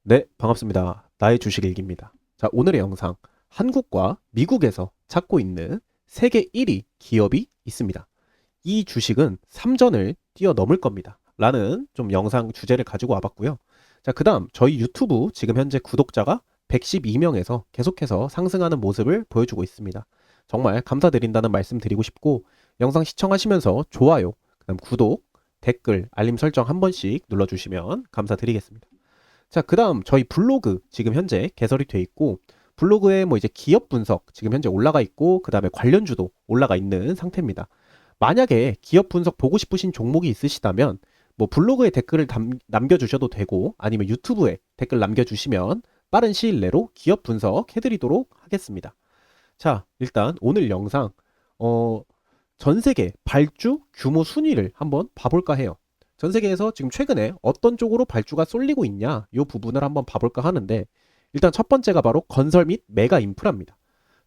네, 반갑습니다. 나의 주식 일기입니다. 자, 오늘의 영상. 한국과 미국에서 찾고 있는 세계 1위 기업이 있습니다. 이 주식은 3전을 뛰어넘을 겁니다. 라는 좀 영상 주제를 가지고 와봤고요. 자, 그 다음 저희 유튜브 지금 현재 구독자가 112명에서 계속해서 상승하는 모습을 보여주고 있습니다. 정말 감사드린다는 말씀 드리고 싶고, 영상 시청하시면서 좋아요, 그 다음 구독, 댓글, 알림 설정 한 번씩 눌러주시면 감사드리겠습니다. 자, 그 다음 저희 블로그 지금 현재 개설이 돼 있고, 블로그에 뭐 이제 기업 분석 지금 현재 올라가 있고, 그 다음에 관련주도 올라가 있는 상태입니다. 만약에 기업 분석 보고 싶으신 종목이 있으시다면 뭐 블로그에 댓글을 남겨주셔도 되고, 아니면 유튜브에 댓글 남겨주시면 빠른 시일 내로 기업 분석 해드리도록 하겠습니다. 자, 일단 오늘 영상 전 세계 발주 규모 순위를 한번 봐볼까 해요. 전 세계에서 지금 최근에 어떤 쪽으로 발주가 쏠리고 있냐, 이 부분을 한번 봐볼까 하는데, 일단 첫 번째가 바로 건설 및 메가 인프라입니다.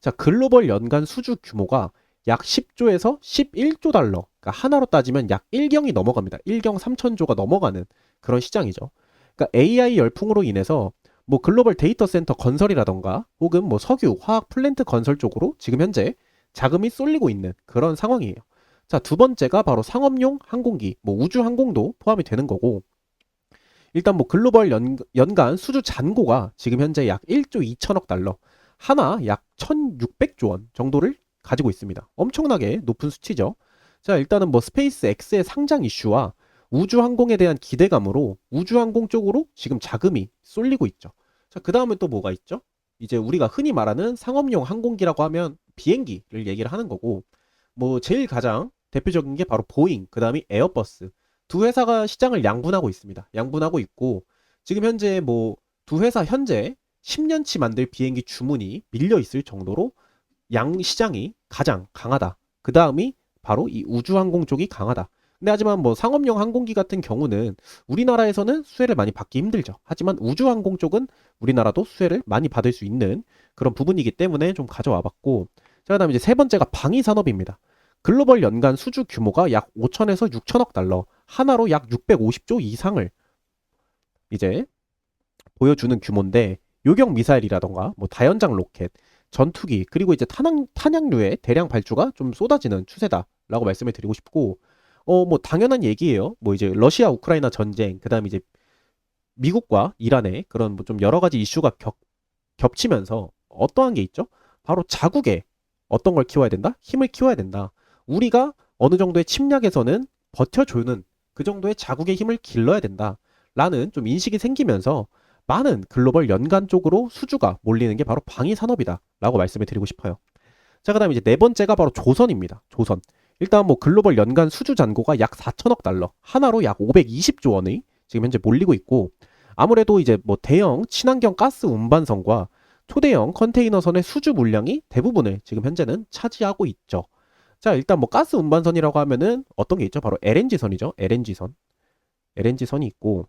자, 글로벌 연간 수주 규모가 약 10조에서 11조 달러, 그러니까 하나로 따지면 약 1경이 넘어갑니다. 1경 3천조가 넘어가는 그런 시장이죠. 그러니까 AI 열풍으로 인해서 뭐 글로벌 데이터 센터 건설이라던가 혹은 뭐 석유, 화학 플랜트 건설 쪽으로 지금 현재 자금이 쏠리고 있는 그런 상황이에요. 자, 두 번째가 바로 상업용 항공기, 뭐 우주 항공도 포함이 되는 거고, 일단 뭐 글로벌 연간 수주 잔고가 지금 현재 약 1조 2천억 달러, 하나 약 1,600조 원 정도를 가지고 있습니다. 엄청나게 높은 수치죠. 자, 일단은 뭐 스페이스 X의 상장 이슈와 우주 항공에 대한 기대감으로 우주 항공 쪽으로 지금 자금이 쏠리고 있죠. 자, 그 다음에 또 뭐가 있죠? 이제 우리가 흔히 말하는 상업용 항공기라고 하면 비행기를 얘기를 하는 거고, 뭐 제일 가장 대표적인 게 바로 보잉, 그 다음이 에어버스. 두 회사가 시장을 양분하고 있습니다. 양분하고 있고, 지금 현재 뭐 두 회사 현재 10년치 만들 비행기 주문이 밀려 있을 정도로 양 시장이 가장 강하다. 그 다음이 바로 이 우주항공 쪽이 강하다. 근데 하지만 뭐 상업용 항공기 같은 경우는 우리나라에서는 수혜를 많이 받기 힘들죠. 하지만 우주항공 쪽은 우리나라도 수혜를 많이 받을 수 있는 그런 부분이기 때문에 좀 가져와 봤고, 자, 그다음에 이제 세 번째가 방위산업입니다. 글로벌 연간 수주 규모가 약 5천에서 6천억 달러, 하나로 약 650조 이상을 이제 보여주는 규모인데, 요격 미사일이라던가 뭐 다연장 로켓, 전투기, 그리고 이제 탄약류의 대량 발주가 좀 쏟아지는 추세다라고 말씀을 드리고 싶고, 뭐 당연한 얘기예요. 뭐 이제 러시아 우크라이나 전쟁, 그다음에 이제 미국과 이란의 그런 뭐 좀 여러 가지 이슈가 겹치면서 어떠한 게 있죠? 바로 자국에 어떤 걸 키워야 된다? 힘을 키워야 된다. 우리가 어느 정도의 침략에서는 버텨주는 그 정도의 자국의 힘을 길러야 된다. 라는 좀 인식이 생기면서 많은 글로벌 연간 쪽으로 수주가 몰리는 게 바로 방위 산업이다. 라고 말씀을 드리고 싶어요. 자, 그 다음에 이제 네 번째가 바로 조선입니다. 조선. 일단 뭐 글로벌 연간 수주 잔고가 약 4천억 달러, 하나로 약 520조 원의 지금 현재 몰리고 있고, 아무래도 이제 뭐 대형 친환경 가스 운반선과 초대형 컨테이너선의 수주 물량이 대부분을 지금 현재는 차지하고 있죠. 자, 일단 뭐 가스 운반선이라고 하면은 어떤 게 있죠? 바로 LNG선이죠. LNG선. LNG선이 있고,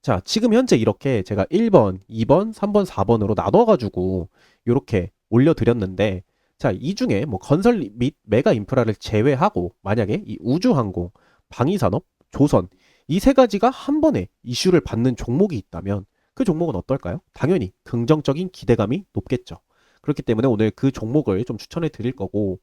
자, 지금 현재 이렇게 제가 1번, 2번, 3번, 4번으로 나눠가지고 이렇게 올려드렸는데, 자, 이 중에 뭐 건설 및 메가 인프라를 제외하고 만약에 이 우주항공, 방위산업, 조선 이 세 가지가 한 번에 이슈를 받는 종목이 있다면 그 종목은 어떨까요? 당연히 긍정적인 기대감이 높겠죠. 그렇기 때문에 오늘 그 종목을 좀 추천해 드릴 거고,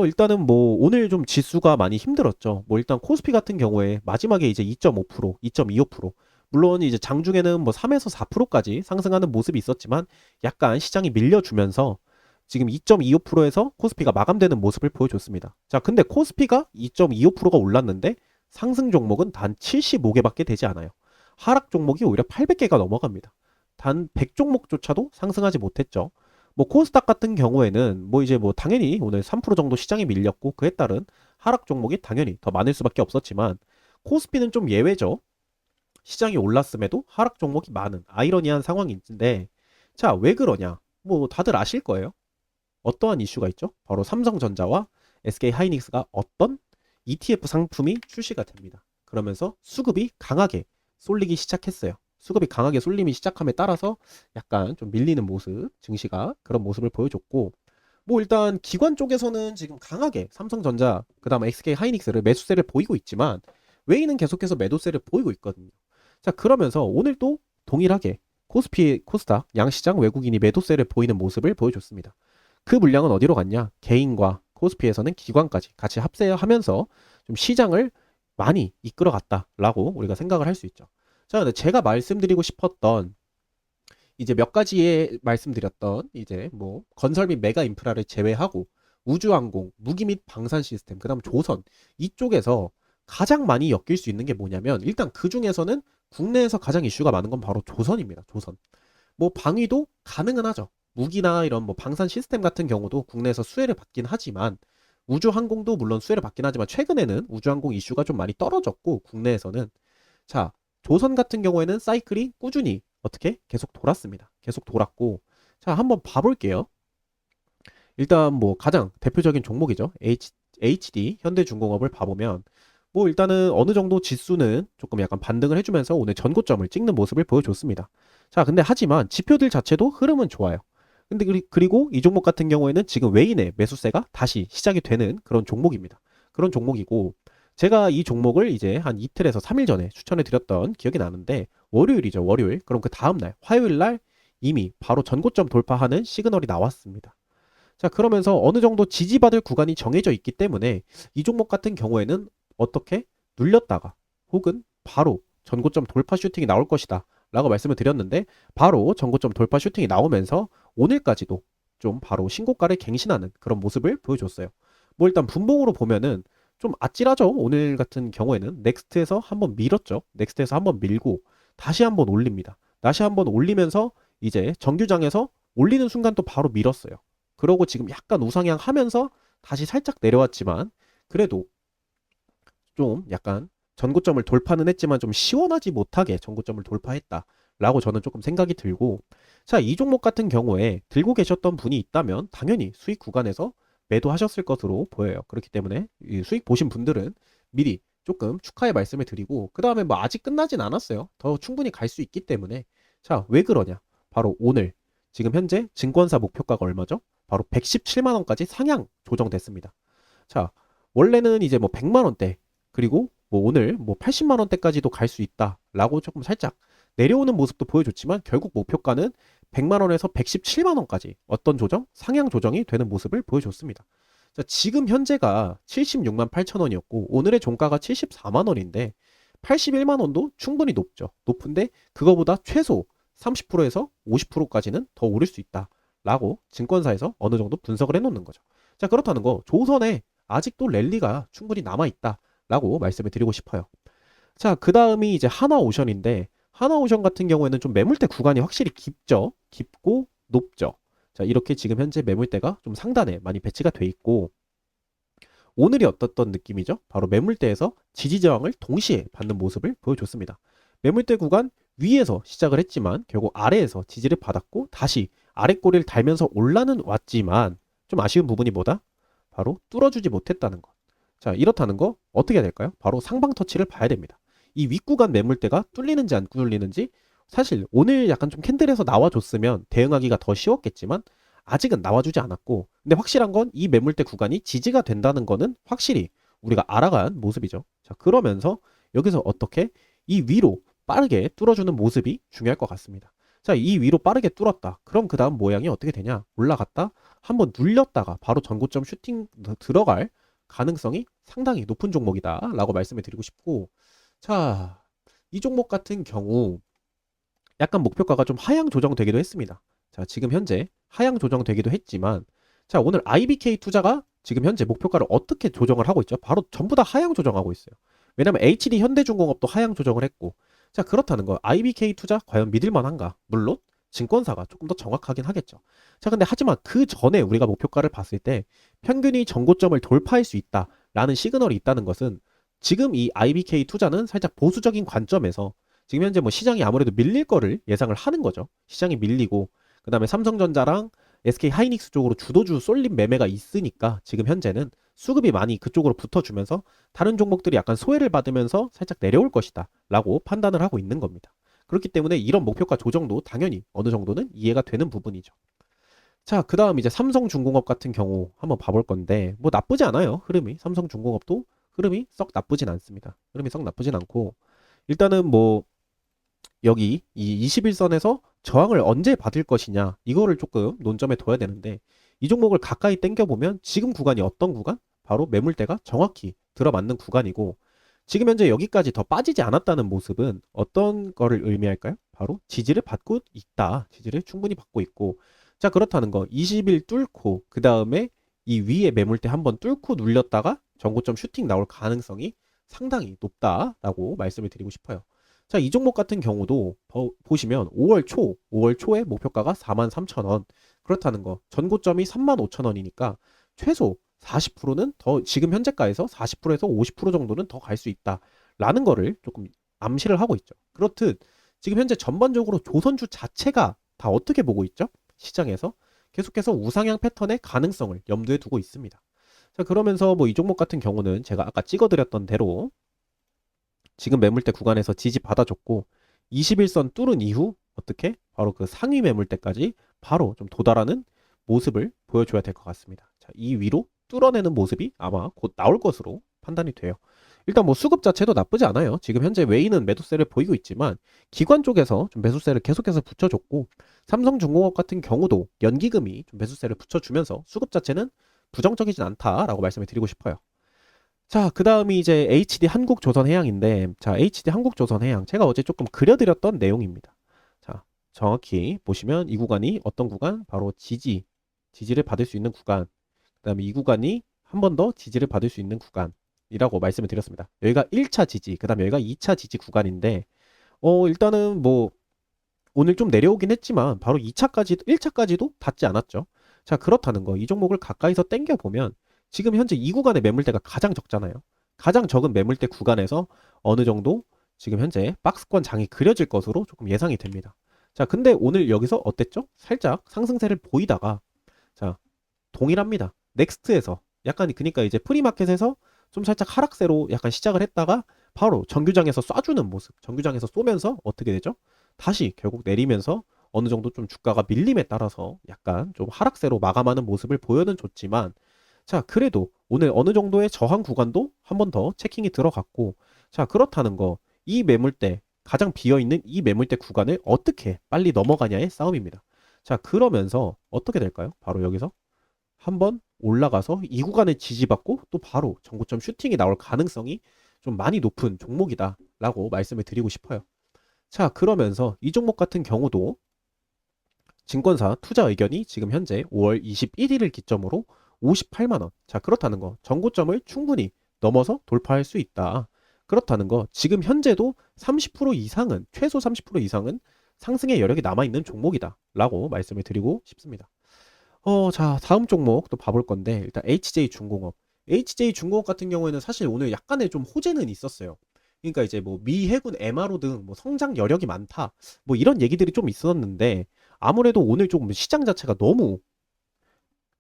일단은 뭐 오늘 좀 지수가 많이 힘들었죠. 뭐 일단 코스피 같은 경우에 마지막에 이제 2.5%, 2.25%. 물론 이제 장중에는 뭐 3에서 4%까지 상승하는 모습이 있었지만 약간 시장이 밀려주면서 지금 2.25%에서 코스피가 마감되는 모습을 보여줬습니다. 자, 근데 코스피가 2.25%가 올랐는데 상승 종목은 단 75개밖에 되지 않아요. 하락 종목이 오히려 800개가 넘어갑니다. 단 100종목조차도 상승하지 못했죠. 뭐 코스닥 같은 경우에는 뭐 이제 뭐 당연히 오늘 3% 정도 시장이 밀렸고 그에 따른 하락 종목이 당연히 더 많을 수밖에 없었지만, 코스피는 좀 예외죠. 시장이 올랐음에도 하락 종목이 많은 아이러니한 상황인데, 자, 왜 그러냐? 뭐 다들 아실 거예요. 어떠한 이슈가 있죠? 바로 삼성전자와 SK하이닉스가 어떤 ETF 상품이 출시가 됩니다. 그러면서 수급이 강하게 쏠리기 시작했어요. 수급이 강하게 쏠림이 시작함에 따라서 약간 좀 밀리는 모습, 증시가 그런 모습을 보여줬고, 뭐 일단 기관 쪽에서는 지금 강하게 삼성전자, 그다음 SK하이닉스를 매수세를 보이고 있지만 외인은 계속해서 매도세를 보이고 있거든요. 자, 그러면서 오늘 또 동일하게 코스피, 코스닥, 양시장 외국인이 매도세를 보이는 모습을 보여줬습니다. 그 물량은 어디로 갔냐? 개인과 코스피에서는 기관까지 같이 합세하면서 좀 시장을 많이 이끌어갔다라고 우리가 생각을 할 수 있죠. 자, 근데 제가 말씀드리고 싶었던 이제 몇 가지의 말씀드렸던 이제 뭐 건설 및 메가 인프라를 제외하고 우주항공, 무기 및 방산 시스템, 그다음 조선 이쪽에서 가장 많이 엮일 수 있는 게 뭐냐면 일단 그 중에서는 국내에서 가장 이슈가 많은 건 바로 조선입니다. 조선. 뭐 방위도 가능은 하죠. 무기나 이런 뭐 방산 시스템 같은 경우도 국내에서 수혜를 받긴 하지만 우주항공도 물론 수혜를 받긴 하지만 최근에는 우주항공 이슈가 좀 많이 떨어졌고 국내에서는 자, 조선 같은 경우에는 사이클이 꾸준히 어떻게 계속 돌았습니다. 계속 돌았고 자, 한번 봐볼게요. 일단 뭐 가장 대표적인 종목이죠. HD 현대중공업을 봐보면 뭐 일단은 어느 정도 지수는 조금 약간 반등을 해주면서 오늘 전고점을 찍는 모습을 보여줬습니다. 자, 근데 하지만 지표들 자체도 흐름은 좋아요. 근데 그리고 이 종목 같은 경우에는 지금 외인의 매수세가 다시 시작이 되는 그런 종목입니다. 그런 종목이고 제가 이 종목을 이제 한 이틀에서 3일 전에 추천해 드렸던 기억이 나는데 월요일이죠. 월요일. 그럼 그 다음날 화요일 날 이미 바로 전고점 돌파하는 시그널이 나왔습니다. 자, 그러면서 어느 정도 지지받을 구간이 정해져 있기 때문에 이 종목 같은 경우에는 어떻게 눌렸다가 혹은 바로 전고점 돌파 슈팅이 나올 것이다 라고 말씀을 드렸는데 바로 전고점 돌파 슈팅이 나오면서 오늘까지도 좀 바로 신고가를 갱신하는 그런 모습을 보여줬어요. 뭐 일단 분봉으로 보면은 좀 아찔하죠. 오늘 같은 경우에는 넥스트에서 한번 밀었죠. 넥스트에서 한번 밀고 다시 한번 올립니다. 다시 한번 올리면서 이제 정규장에서 올리는 순간 또 바로 밀었어요. 그러고 지금 약간 우상향 하면서 다시 살짝 내려왔지만 그래도 좀 약간 전고점을 돌파는 했지만 좀 시원하지 못하게 전고점을 돌파했다라고 저는 조금 생각이 들고 자, 이 종목 같은 경우에 들고 계셨던 분이 있다면 당연히 수익 구간에서 매도하셨을 것으로 보여요. 그렇기 때문에 이 수익 보신 분들은 미리 조금 축하의 말씀을 드리고 그 다음에 뭐 아직 끝나진 않았어요. 더 충분히 갈 수 있기 때문에 자, 왜 그러냐? 바로 오늘 지금 현재 증권사 목표가가 얼마죠? 바로 117만 원까지 상향 조정됐습니다. 자, 원래는 이제 뭐 100만 원대 그리고 뭐 오늘 뭐 80만 원대까지도 갈 수 있다라고 조금 살짝 내려오는 모습도 보여줬지만 결국 목표가는 100만 원에서 117만 원까지 어떤 조정? 상향 조정이 되는 모습을 보여줬습니다. 자, 지금 현재가 76만 8천 원이었고 오늘의 종가가 74만 원인데 81만 원도 충분히 높죠. 높은데 그거보다 최소 30%에서 50%까지는 더 오를 수 있다라고 증권사에서 어느 정도 분석을 해놓는 거죠. 자, 그렇다는 거 조선에 아직도 랠리가 충분히 남아있다라고 말씀을 드리고 싶어요. 자, 그 다음이 이제 하나오션인데 하나오션 같은 경우에는 좀 매물대 구간이 확실히 깊죠. 깊고 높죠. 자, 이렇게 지금 현재 매물대가 좀 상단에 많이 배치가 돼 있고 오늘이 어떻던 느낌이죠? 바로 매물대에서 지지 저항을 동시에 받는 모습을 보여줬습니다. 매물대 구간 위에서 시작을 했지만 결국 아래에서 지지를 받았고 다시 아래 꼬리를 달면서 올라는 왔지만 좀 아쉬운 부분이 뭐다? 바로 뚫어주지 못했다는 것. 자, 이렇다는 거 어떻게 해야 될까요? 바로 상방 터치를 봐야 됩니다. 이 윗구간 매물대가 뚫리는지 안 뚫리는지 사실 오늘 약간 좀 캔들에서 나와줬으면 대응하기가 더 쉬웠겠지만 아직은 나와주지 않았고 근데 확실한 건 이 매물대 구간이 지지가 된다는 거는 확실히 우리가 알아간 모습이죠. 자, 그러면서 여기서 어떻게 이 위로 빠르게 뚫어주는 모습이 중요할 것 같습니다. 자, 이 위로 빠르게 뚫었다. 그럼 그 다음 모양이 어떻게 되냐? 올라갔다 한번 눌렸다가 바로 전고점 슈팅 들어갈 가능성이 상당히 높은 종목이다 라고 말씀을 드리고 싶고 자, 이 종목 같은 경우 약간 목표가가 좀 하향 조정되기도 했습니다. 자, 지금 현재 하향 조정되기도 했지만 자, 오늘 IBK 투자가 지금 현재 목표가를 어떻게 조정을 하고 있죠? 바로 전부 다 하향 조정하고 있어요. 왜냐면 HD 현대중공업도 하향 조정을 했고 자, 그렇다는 거 IBK 투자 과연 믿을 만한가? 물론 증권사가 조금 더 정확하긴 하겠죠. 자, 근데 하지만 그 전에 우리가 목표가를 봤을 때 평균이 전고점을 돌파할 수 있다라는 시그널이 있다는 것은 지금 이 IBK 투자는 살짝 보수적인 관점에서 지금 현재 뭐 시장이 아무래도 밀릴 거를 예상을 하는 거죠. 시장이 밀리고 그다음에 삼성전자랑 SK 하이닉스 쪽으로 주도주 쏠림 매매가 있으니까 지금 현재는 수급이 많이 그쪽으로 붙어주면서 다른 종목들이 약간 소외를 받으면서 살짝 내려올 것이다 라고 판단을 하고 있는 겁니다. 그렇기 때문에 이런 목표가 조정도 당연히 어느 정도는 이해가 되는 부분이죠. 자, 그 다음 이제 삼성중공업 같은 경우 한번 봐볼 건데 뭐 나쁘지 않아요. 흐름이 삼성중공업도 흐름이 썩 나쁘진 않습니다. 흐름이 썩 나쁘진 않고 일단은 뭐 여기 이 21선에서 저항을 언제 받을 것이냐 이거를 조금 논점에 둬야 되는데 이 종목을 가까이 당겨보면 지금 구간이 어떤 구간? 바로 매물대가 정확히 들어맞는 구간이고 지금 현재 여기까지 더 빠지지 않았다는 모습은 어떤 거를 의미할까요? 바로 지지를 받고 있다. 지지를 충분히 받고 있고 자 그렇다는 거 20일 뚫고 그 다음에 이 위에 매물대 한번 뚫고 눌렸다가 전고점 슈팅 나올 가능성이 상당히 높다라고 말씀을 드리고 싶어요. 자, 이 종목 같은 경우도 보시면 5월 초에 목표가가 43,000원. 그렇다는 거. 전고점이 35,000원이니까 최소 40%는 더 지금 현재가에서 40%에서 50% 정도는 더 갈 수 있다라는 거를 조금 암시를 하고 있죠. 그렇듯 지금 현재 전반적으로 조선주 자체가 다 어떻게 보고 있죠? 시장에서 계속해서 우상향 패턴의 가능성을 염두에 두고 있습니다. 자, 그러면서 뭐 이 종목 같은 경우는 제가 아까 찍어드렸던 대로 지금 매물대 구간에서 지지 받아줬고 21선 뚫은 이후 어떻게 바로 그 상위 매물대까지 바로 좀 도달하는 모습을 보여줘야 될 것 같습니다. 자, 이 위로 뚫어내는 모습이 아마 곧 나올 것으로 판단이 돼요. 일단 뭐 수급 자체도 나쁘지 않아요. 지금 현재 웨이는 매도세를 보이고 있지만 기관 쪽에서 좀 매수세를 계속해서 붙여줬고 삼성중공업 같은 경우도 연기금이 좀 매수세를 붙여주면서 수급 자체는 부정적이진 않다라고 말씀을 드리고 싶어요. 자, 그 다음이 이제 HD 한국조선해양인데, 자, HD 한국조선해양. 제가 어제 조금 그려드렸던 내용입니다. 자, 정확히 보시면 이 구간이 어떤 구간? 바로 지지를 받을 수 있는 구간. 그 다음에 이 구간이 한 번 더 지지를 받을 수 있는 구간이라고 말씀을 드렸습니다. 여기가 1차 지지, 그 다음에 여기가 2차 지지 구간인데, 일단은 뭐, 오늘 좀 내려오긴 했지만, 바로 1차까지도 닿지 않았죠. 자, 그렇다는 거. 이 종목을 가까이서 당겨보면, 지금 현재 이 구간의 매물대가 가장 적잖아요. 가장 적은 매물대 구간에서 어느 정도 지금 현재 박스권 장이 그려질 것으로 조금 예상이 됩니다. 자, 근데 오늘 여기서 어땠죠? 살짝 상승세를 보이다가 자, 동일합니다. 넥스트에서 약간 그러니까 이제 프리마켓에서 좀 살짝 하락세로 약간 시작을 했다가 바로 정규장에서 쏴주는 모습. 정규장에서 쏘면서 어떻게 되죠? 다시 결국 내리면서 어느 정도 좀 주가가 밀림에 따라서 약간 좀 하락세로 마감하는 모습을 보여는 줬지만 자, 그래도 오늘 어느 정도의 저항 구간도 한 번 더 체킹이 들어갔고, 자, 그렇다는 거, 이 매물대, 가장 비어있는 이 매물대 구간을 어떻게 빨리 넘어가냐의 싸움입니다. 자, 그러면서 어떻게 될까요? 바로 여기서 한번 올라가서 이 구간을 지지받고 또 바로 전고점 슈팅이 나올 가능성이 좀 많이 높은 종목이다 라고 말씀을 드리고 싶어요. 자, 그러면서 이 종목 같은 경우도 증권사 투자 의견이 지금 현재 5월 21일을 기점으로 58만 원. 자, 그렇다는 거. 전고점을 충분히 넘어서 돌파할 수 있다. 그렇다는 거. 지금 현재도 30% 이상은 최소 30% 이상은 상승의 여력이 남아 있는 종목이다. 라고 말씀을 드리고 싶습니다. 자, 다음 종목 또 봐볼 건데 일단 HJ중공업. HJ중공업 같은 경우에는 사실 오늘 약간의 좀 호재는 있었어요. 그러니까 이제 뭐 미 해군 MRO 등 뭐 성장 여력이 많다. 뭐 이런 얘기들이 좀 있었는데 아무래도 오늘 조금 시장 자체가 너무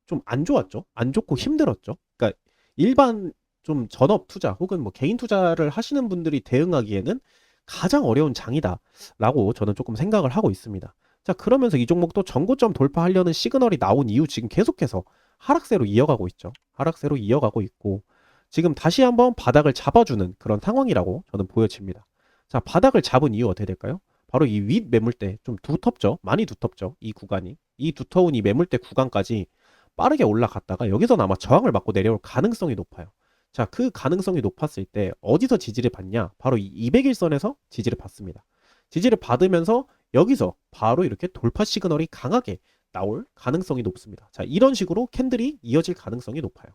좀 안 좋았죠. 안 좋고 힘들었죠. 그러니까 일반 좀 전업 투자 혹은 뭐 개인 투자를 하시는 분들이 대응하기에는 가장 어려운 장이다라고 저는 조금 생각을 하고 있습니다. 자, 그러면서 이 종목도 전고점 돌파하려는 시그널이 나온 이후 지금 계속해서 하락세로 이어가고 있죠. 하락세로 이어가고 있고 지금 다시 한번 바닥을 잡아주는 그런 상황이라고 저는 보여집니다. 자, 바닥을 잡은 이유 어떻게 될까요? 바로 이 윗 매물대 좀 두텁죠. 많이 두텁죠. 이 구간이. 이 두터운 이 매물대 구간까지 빠르게 올라갔다가 여기서 아마 저항을 맞고 내려올 가능성이 높아요. 자, 그 가능성이 높았을 때 어디서 지지를 받냐? 바로 이 200일선에서 지지를 받습니다. 지지를 받으면서 여기서 바로 이렇게 돌파 시그널이 강하게 나올 가능성이 높습니다. 자, 이런 식으로 캔들이 이어질 가능성이 높아요.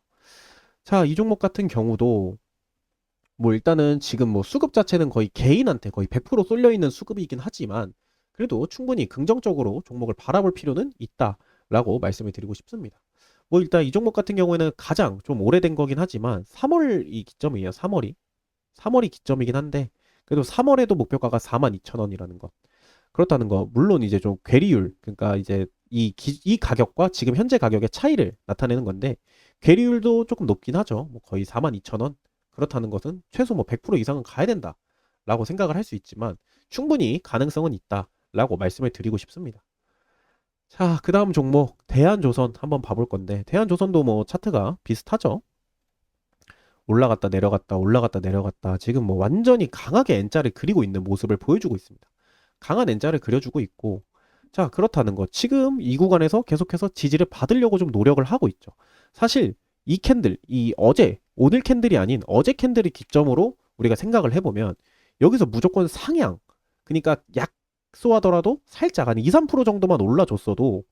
자, 이 종목 같은 경우도 뭐 일단은 지금 뭐 수급 자체는 거의 개인한테 거의 100% 쏠려 있는 수급이긴 하지만 그래도 충분히 긍정적으로 종목을 바라볼 필요는 있다라고 말씀을 드리고 싶습니다. 뭐 일단 이 종목 같은 경우에는 가장 좀 오래된 거긴 하지만 3월이 기점이에요. 3월이 기점이긴 한데 그래도 3월에도 목표가가 42,000원이라는 것. 그렇다는 거 물론 이제 좀 괴리율 그러니까 이제 이 가격과 지금 현재 가격의 차이를 나타내는 건데 괴리율도 조금 높긴 하죠. 뭐 거의 42,000원. 그렇다는 것은 최소 뭐 100% 이상은 가야 된다라고 생각을 할 수 있지만 충분히 가능성은 있다라고 말씀을 드리고 싶습니다. 자, 그 다음 종목 대한조선 한번 봐볼 건데 대한조선도 뭐 차트가 비슷하죠. 올라갔다 내려갔다 올라갔다 내려갔다 지금 뭐 완전히 강하게 N자를 그리고 있는 모습을 보여주고 있습니다. 강한 N자를 그려주고 있고, 자, 그렇다는 거. 지금 이 구간에서 계속해서 지지를 받으려고 좀 노력을 하고 있죠. 사실 이 캔들, 이 어제, 오늘 캔들이 아닌 어제 캔들이 기점으로 우리가 생각을 해보면 여기서 무조건 상향, 그러니까 약소하더라도 살짝 한 2, 3% 정도만 올라줬어도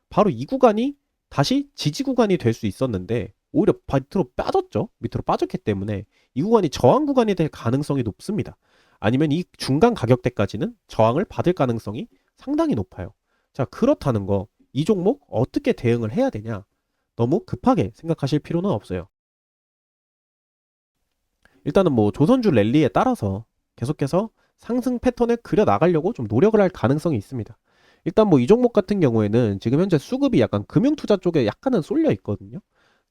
바로 이 구간이 다시 지지 구간이 될 수 있었는데 오히려 밑으로 빠졌죠. 밑으로 빠졌기 때문에 이 구간이 저항 구간이 될 가능성이 높습니다. 아니면 이 중간 가격대까지는 저항을 받을 가능성이 상당히 높아요. 자, 그렇다는 거, 이 종목 어떻게 대응을 해야 되냐? 너무 급하게 생각하실 필요는 없어요. 일단은 뭐 조선주 랠리에 따라서 계속해서 상승 패턴을 그려 나가려고 좀 노력을 할 가능성이 있습니다. 일단 뭐 이 종목 같은 경우에는 지금 현재 수급이 약간 금융투자 쪽에 약간은 쏠려 있거든요.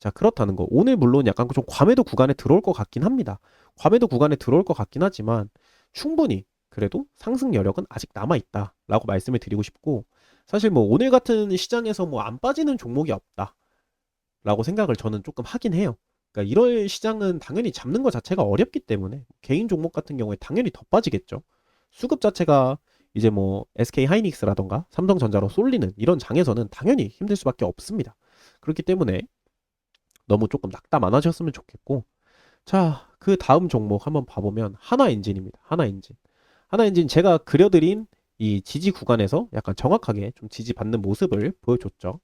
자, 그렇다는 거. 오늘 물론 약간 좀 과매도 구간에 들어올 것 같긴 합니다. 과매도 구간에 들어올 것 같긴 하지만 충분히 그래도 상승 여력은 아직 남아 있다라고 말씀을 드리고 싶고, 사실 뭐 오늘 같은 시장에서 뭐 안 빠지는 종목이 없다라고 생각을 저는 조금 하긴 해요. 그러니까 이럴 시장은 당연히 잡는 것 자체가 어렵기 때문에 개인 종목 같은 경우에 당연히 더 빠지겠죠. 수급 자체가 이제 뭐 SK 하이닉스라던가 삼성전자로 쏠리는 이런 장에서는 당연히 힘들 수밖에 없습니다. 그렇기 때문에 너무 조금 낙담 안 하셨으면 좋겠고, 자, 그 다음 종목 한번 봐보면 하나엔진입니다. 하나엔진. 하나엔진 제가 그려드린 이 지지 구간에서 약간 정확하게 좀 지지받는 모습을 보여줬죠.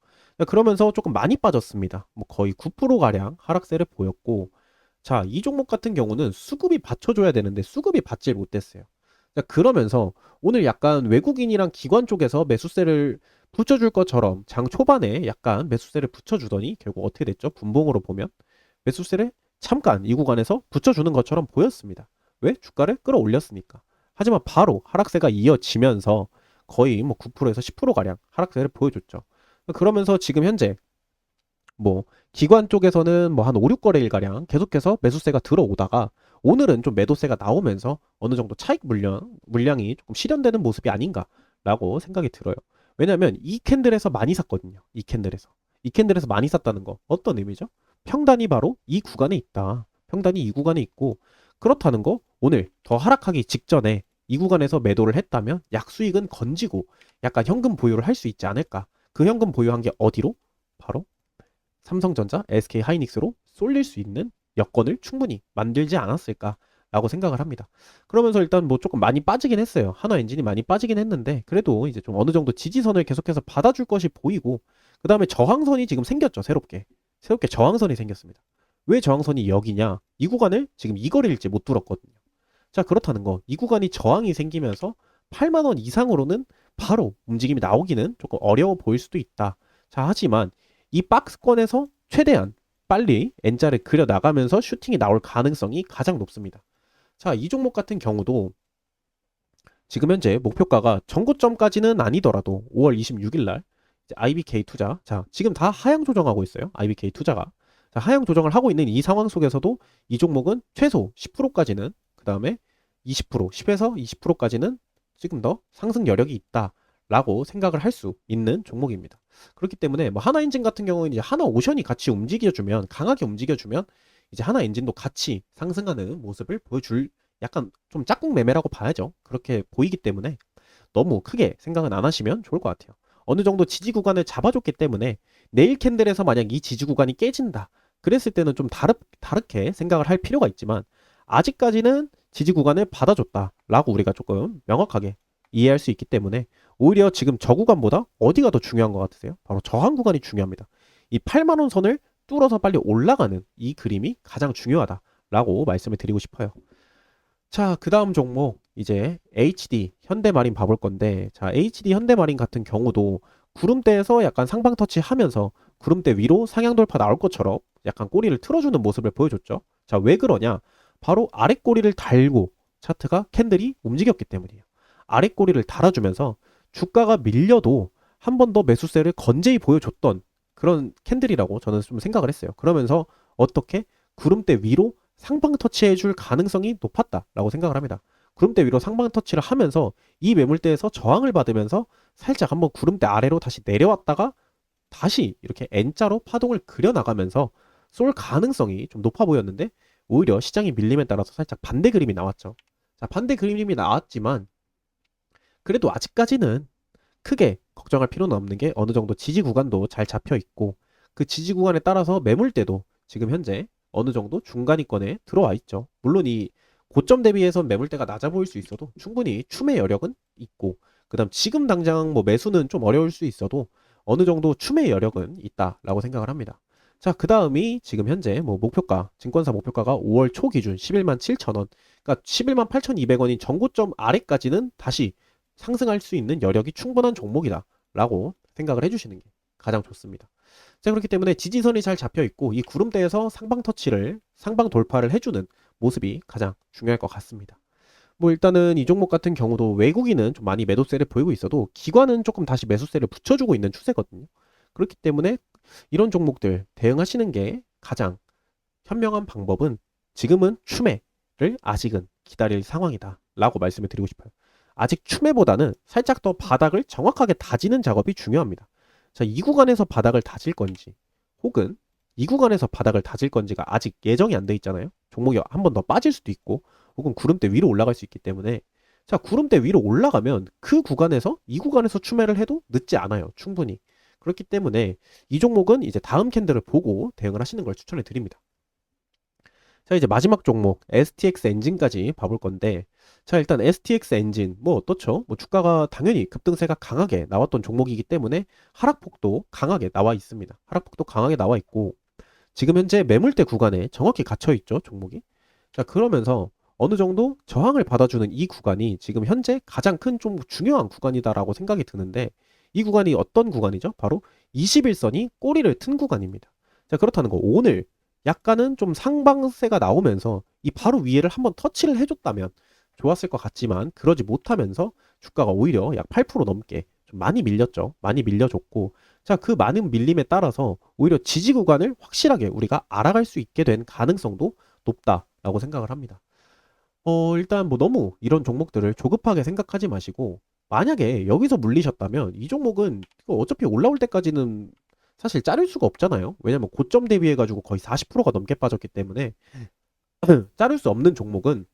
그러면서 조금 많이 빠졌습니다. 뭐 거의 9%가량 하락세를 보였고, 자, 이 종목 같은 경우는 수급이 받쳐줘야 되는데 수급이 받질 못했어요. 그러면서 오늘 약간 외국인이랑 기관 쪽에서 매수세를 붙여줄 것처럼 장 초반에 약간 매수세를 붙여주더니 결국 어떻게 됐죠? 분봉으로 보면 매수세를 잠깐 이 구간에서 붙여주는 것처럼 보였습니다. 왜? 주가를 끌어올렸으니까. 하지만 바로 하락세가 이어지면서 거의 뭐 9%에서 10%가량 하락세를 보여줬죠. 그러면서 지금 현재 뭐 기관 쪽에서는 뭐 한 5, 6거래일가량 계속해서 매수세가 들어오다가 오늘은 좀 매도세가 나오면서 어느 정도 차익 물량이 조금 실현되는 모습이 아닌가라고 생각이 들어요. 왜냐하면 이 캔들에서 많이 샀거든요. 이 캔들에서. 이 캔들에서 많이 샀다는 거 어떤 의미죠? 평단이 바로 이 구간에 있다. 평단이 이 구간에 있고, 그렇다는 거 오늘 더 하락하기 직전에 이 구간에서 매도를 했다면 약수익은 건지고 약간 현금 보유를 할 수 있지 않을까. 그 현금 보유한 게 어디로? 바로 삼성전자, SK 하이닉스로 쏠릴 수 있는 여건을 충분히 만들지 않았을까라고 생각을 합니다. 그러면서 일단 뭐 조금 많이 빠지긴 했어요. 하나 엔진이 많이 빠지긴 했는데 그래도 이제 좀 어느 정도 지지선을 계속해서 받아줄 것이 보이고, 그 다음에 저항선이 지금 생겼죠. 새롭게 저항선이 생겼습니다. 왜 저항선이 여기냐? 이 구간을 지금 이 거리일지 못 뚫었거든요. 자, 그렇다는 거. 이 구간이 저항이 생기면서 8만 원 이상으로는 바로 움직임이 나오기는 조금 어려워 보일 수도 있다. 자, 하지만 이 박스권에서 최대한 빨리 N자를 그려 나가면서 슈팅이 나올 가능성이 가장 높습니다. 자, 이 종목 같은 경우도 지금 현재 목표가가 전고점까지는 아니더라도 5월 26일 날 IBK 투자, 자, 지금 다 하향 조정하고 있어요. IBK 투자가. 자, 하향 조정을 하고 있는 이 상황 속에서도 이 종목은 최소 10%까지는, 그 다음에 20%, 10에서 20%까지는 지금 더 상승 여력이 있다라고 생각을 할 수 있는 종목입니다. 그렇기 때문에 뭐 하나 엔진 같은 경우는 이제 하나 오션이 같이 움직여주면, 강하게 움직여주면 이제 하나 엔진도 같이 상승하는 모습을 보여줄, 약간 좀 짝꿍 매매라고 봐야죠. 그렇게 보이기 때문에 너무 크게 생각은 안 하시면 좋을 것 같아요. 어느 정도 지지 구간을 잡아줬기 때문에 내일 캔들에서 만약 이 지지 구간이 깨진다, 그랬을 때는 좀 다르게 생각을 할 필요가 있지만 아직까지는 지지 구간을 받아줬다라고 우리가 조금 명확하게 이해할 수 있기 때문에 오히려 지금 저 구간보다 어디가 더 중요한 것 같으세요? 바로 저항 구간이 중요합니다. 이 8만 원 선을 뚫어서 빨리 올라가는 이 그림이 가장 중요하다라고 말씀을 드리고 싶어요. 자, 그 다음 종목 이제 HD 현대마린 봐볼 건데, 자, HD 현대마린 같은 경우도 구름대에서 약간 상방 터치하면서 구름대 위로 상향 돌파 나올 것처럼 약간 꼬리를 틀어주는 모습을 보여줬죠. 자, 왜 그러냐? 바로 아래 꼬리를 달고 차트가 캔들이 움직였기 때문이에요. 아래 꼬리를 달아주면서 주가가 밀려도 한 번 더 매수세를 건재히 보여줬던 그런 캔들이라고 저는 좀 생각을 했어요. 그러면서 어떻게 구름대 위로 상방 터치해줄 가능성이 높았다라고 생각을 합니다. 구름대 위로 상방 터치를 하면서 이 매물대에서 저항을 받으면서 살짝 한번 구름대 아래로 다시 내려왔다가 다시 이렇게 N자로 파동을 그려나가면서 쏠 가능성이 좀 높아 보였는데 오히려 시장의 밀림에 따라서 살짝 반대 그림이 나왔죠. 자, 반대 그림이 나왔지만 그래도 아직까지는 크게 걱정할 필요는 없는 게 어느 정도 지지 구간도 잘 잡혀 있고 그 지지 구간에 따라서 매물대도 지금 현재 어느 정도 중간위권에 들어와 있죠. 물론 이 고점 대비해선 매물대가 낮아 보일 수 있어도 충분히 추매 여력은 있고 그다음 지금 당장 뭐 매수는 좀 어려울 수 있어도 어느 정도 추매 여력은 있다라고 생각을 합니다. 자, 그 다음이 지금 현재 뭐 목표가, 증권사 목표가가 5월 초 기준 11만 7천 원, 그러니까 11만 8,200원인 전고점 아래까지는 다시 상승할 수 있는 여력이 충분한 종목이다라고 생각을 해주시는 게 가장 좋습니다. 자, 그렇기 때문에 지지선이 잘 잡혀 있고 이 구름대에서 상방 터치를, 상방 돌파를 해주는 모습이 가장 중요할 것 같습니다. 뭐 일단은 이 종목 같은 경우도 외국인은 좀 많이 매도세를 보이고 있어도 기관은 조금 다시 매수세를 붙여주고 있는 추세거든요. 그렇기 때문에 이런 종목들 대응하시는 게 가장 현명한 방법은 지금은 추매를 아직은 기다릴 상황이다 라고 말씀을 드리고 싶어요. 아직 추매보다는 살짝 더 바닥을 정확하게 다지는 작업이 중요합니다. 자, 이 구간에서 바닥을 다질 건지 혹은 이 구간에서 바닥을 다질 건지가 아직 예정이 안 돼 있잖아요. 종목이 한 번 더 빠질 수도 있고 혹은 구름대 위로 올라갈 수 있기 때문에 자, 구름대 위로 올라가면 그 구간에서 이 구간에서 추매를 해도 늦지 않아요. 충분히. 그렇기 때문에 이 종목은 이제 다음 캔들을 보고 대응을 하시는 걸 추천해 드립니다. 자, 이제 마지막 종목 STX 엔진까지 봐볼 건데 자, 일단 STX 엔진 뭐 어떻죠? 뭐 주가가 당연히 급등세가 강하게 나왔던 종목이기 때문에 하락폭도 강하게 나와 있습니다. 하락폭도 강하게 나와 있고 지금 현재 매물대 구간에 정확히 갇혀 있죠, 종목이. 자, 그러면서 어느 정도 저항을 받아주는 이 구간이 지금 현재 가장 큰 좀 중요한 구간이다라고 생각이 드는데 이 구간이 어떤 구간이죠? 바로 21선이 꼬리를 튼 구간입니다. 자, 그렇다는 거 오늘 약간은 좀 상방세가 나오면서 이 바로 위에를 한번 터치를 해줬다면 좋았을 것 같지만 그러지 못하면서 주가가 오히려 약 8% 넘게 좀 많이 밀렸죠. 많이 밀려줬고 자, 그 많은 밀림에 따라서 오히려 지지 구간을 확실하게 우리가 알아갈 수 있게 된 가능성도 높다라고 생각을 합니다. 일단 뭐 너무 이런 종목들을 조급하게 생각하지 마시고 만약에 여기서 물리셨다면 이 종목은 어차피 올라올 때까지는 사실 자를 수가 없잖아요. 왜냐면 고점 대비해 가지고 거의 40%가 넘게 빠졌기 때문에 자를 수 없는 종목은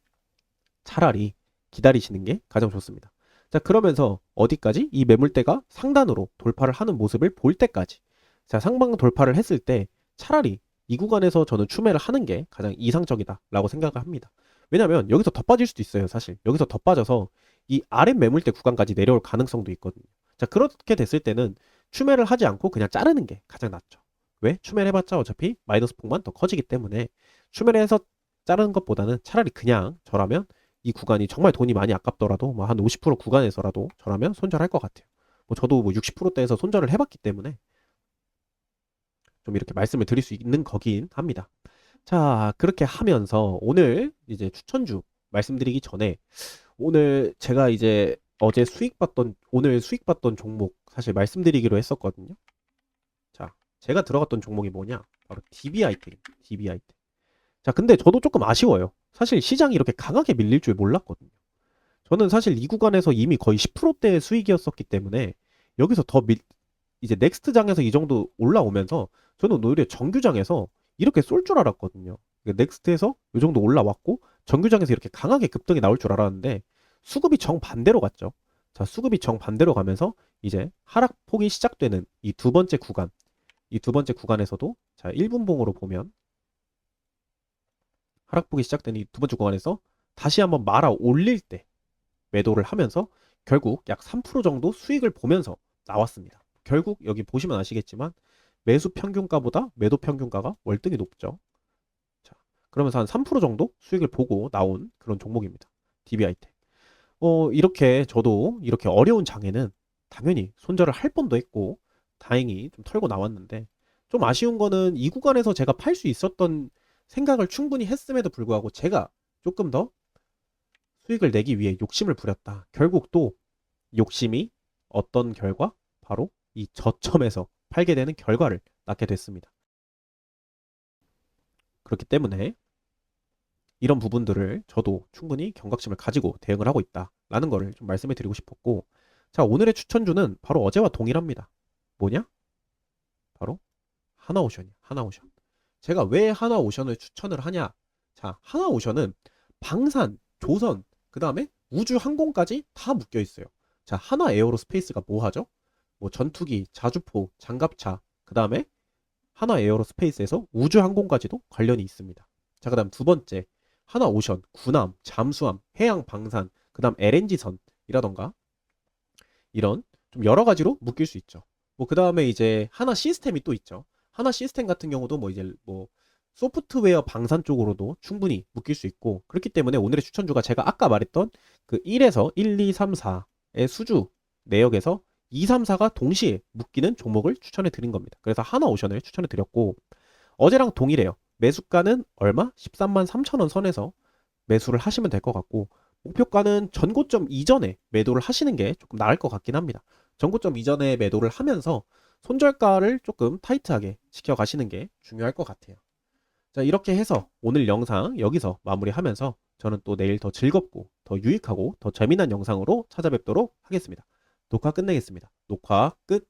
차라리 기다리시는 게 가장 좋습니다. 자, 그러면서 어디까지? 이 매물대가 상단으로 돌파를 하는 모습을 볼 때까지. 자, 상방 돌파를 했을 때 차라리 이 구간에서 저는 추매를 하는 게 가장 이상적이다라고 생각을 합니다. 왜냐면 여기서 더 빠질 수도 있어요, 사실. 여기서 더 빠져서 이 아랫 매물대 구간까지 내려올 가능성도 있거든요. 자, 그렇게 됐을 때는 추매를 하지 않고 그냥 자르는 게 가장 낫죠. 왜? 추매를 해봤자 어차피 마이너스 폭만 더 커지기 때문에 추매를 해서 자르는 것보다는 차라리 그냥 저라면 이 구간이 정말 돈이 많이 아깝더라도 뭐 한 50% 구간에서라도 저라면 손절할 것 같아요. 뭐 저도 뭐 60%대에서 손절을 해봤기 때문에 좀 이렇게 말씀을 드릴 수 있는 거긴 합니다. 자, 그렇게 하면서 오늘 이제 추천주 말씀드리기 전에 오늘 제가 이제 어제 오늘 수익 봤던 종목 사실 말씀드리기로 했었거든요. 자, 제가 들어갔던 종목이 뭐냐? 바로 DBIT입니다. DBIT. 자, 근데 저도 조금 아쉬워요. 사실 시장이 이렇게 강하게 밀릴 줄 몰랐거든요. 저는 사실 이 구간에서 이미 거의 10%대의 수익이었었기 때문에 여기서 이제 넥스트 장에서 이 정도 올라오면서 저는 오히려 정규장에서 이렇게 쏠 줄 알았거든요. 넥스트에서 이 정도 올라왔고 정규장에서 이렇게 강하게 급등이 나올 줄 알았는데 수급이 정반대로 갔죠. 자, 수급이 정반대로 가면서 이제 하락폭이 시작되는 이 두 번째 구간, 이 두 번째 구간에서도 자, 1분봉으로 보면 하락폭이 시작되는 이 두 번째 구간에서 다시 한번 말아 올릴 때 매도를 하면서 결국 약 3% 정도 수익을 보면서 나왔습니다. 결국 여기 보시면 아시겠지만 매수 평균가보다 매도 평균가가 월등히 높죠. 자, 그러면서 한 3% 정도 수익을 보고 나온 그런 종목입니다. DBI텍. 이렇게 저도 이렇게 어려운 장에는 당연히 손절을 할 뻔도 했고 다행히 좀 털고 나왔는데 좀 아쉬운 거는 이 구간에서 제가 팔 수 있었던 생각을 충분히 했음에도 불구하고 제가 조금 더 수익을 내기 위해 욕심을 부렸다. 결국 또 욕심이 어떤 결과? 바로 이 저점에서 팔게 되는 결과를 낳게 됐습니다. 그렇기 때문에 이런 부분들을 저도 충분히 경각심을 가지고 대응을 하고 있다라는 거를 좀 말씀해 드리고 싶었고 자, 오늘의 추천주는 바로 어제와 동일합니다. 뭐냐? 바로 하나오션이야. 하나오션. 제가 왜 하나오션을 추천을 하냐? 자, 하나오션은 방산, 조선, 그 다음에 우주 항공까지 다 묶여 있어요. 자, 하나 에어로스페이스가 뭐 하죠? 뭐 전투기, 자주포, 장갑차, 그 다음에 하나 에어로스페이스에서 우주항공까지도 관련이 있습니다. 자, 그 다음 두 번째, 하나 오션, 군함, 잠수함, 해양 방산, 그 다음 LNG선이라던가 이런 좀 여러 가지로 묶일 수 있죠. 뭐 그 다음에 이제 하나 시스템이 또 있죠. 하나 시스템 같은 경우도 뭐 이제 뭐 소프트웨어 방산 쪽으로도 충분히 묶일 수 있고, 그렇기 때문에 오늘의 추천주가 제가 아까 말했던 그 1에서 1, 2, 3, 4의 수주 내역에서 2, 3, 4가 동시에 묶이는 종목을 추천해 드린 겁니다. 그래서 하나 오션을 추천해 드렸고, 어제랑 동일해요. 매수가는 얼마? 13만 3천 원 선에서 매수를 하시면 될 것 같고, 목표가는 전고점 이전에 매도를 하시는 게 조금 나을 것 같긴 합니다. 전고점 이전에 매도를 하면서 손절가를 조금 타이트하게 지켜가시는 게 중요할 것 같아요. 자, 이렇게 해서 오늘 영상 여기서 마무리하면서 저는 또 내일 더 즐겁고 더 유익하고 더 재미난 영상으로 찾아뵙도록 하겠습니다. 녹화 끝내겠습니다. 녹화 끝.